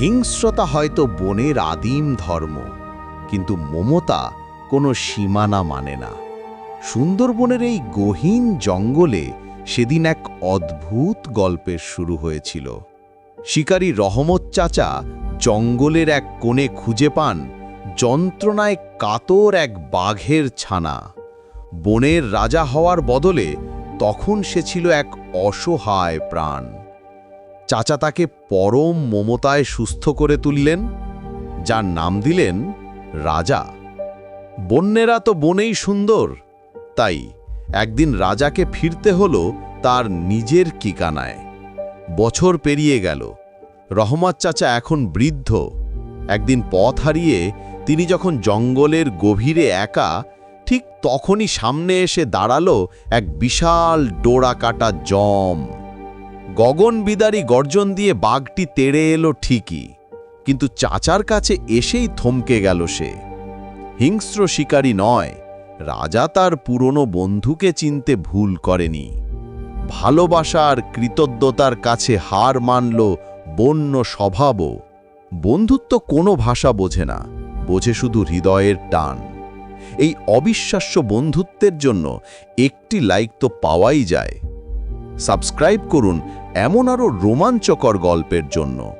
হিংস্রতা হয়তো বনের আদিম ধর্ম, কিন্তু মমতা কোনো সীমানা মানে না। সুন্দরবনের এই গহীন জঙ্গলে সেদিন এক অদ্ভুত গল্পের শুরু হয়েছিল। শিকারী রহমত চাচা জঙ্গলের এক কোণে খুঁজে পান যন্ত্রণায় কাতর এক বাঘের ছানা। বনের রাজা হওয়ার বদলে তখন সে ছিল এক অসহায় প্রাণ। চাচা তাকে পরম মমতায় সুস্থ করে তুললেন, যার নাম দিলেন রাজা। বন্যেরা তো বনেই সুন্দর, তাই একদিন রাজাকে ফিরতে হলো তার নিজের ঠিকানায়। বছর পেরিয়ে গেল, রহমত চাচা এখন বৃদ্ধ। একদিন পথ হারিয়ে তিনি যখন জঙ্গলের গভীরে একা, ঠিক তখনই সামনে এসে দাঁড়ালো এক বিশাল ডোরা কাটা যম। গগনবিদারী গর্জন দিয়ে বাঘটি তেড়ে এলো ঠিকই, কিন্তু চাচার কাছে এসেই থমকে গেল সে। হিংস্র শিকারী নয়, রাজা তার পুরনো বন্ধুকে চিনতে ভুল করেনি। ভালোবাসা আর কৃতজ্ঞতার কাছে হার মানল বন্য স্বভাবও। বন্ধুত্ব কোনো ভাষা বোঝে না, বোঝে শুধু হৃদয়ের টান। এই অবিশ্বাস্য বন্ধুত্বের জন্য একটি লাইক তো পাওয়াই যায়। সাবস্ক্রাইব করুন এমন আরও রোমাঞ্চকর গল্পের জন্য।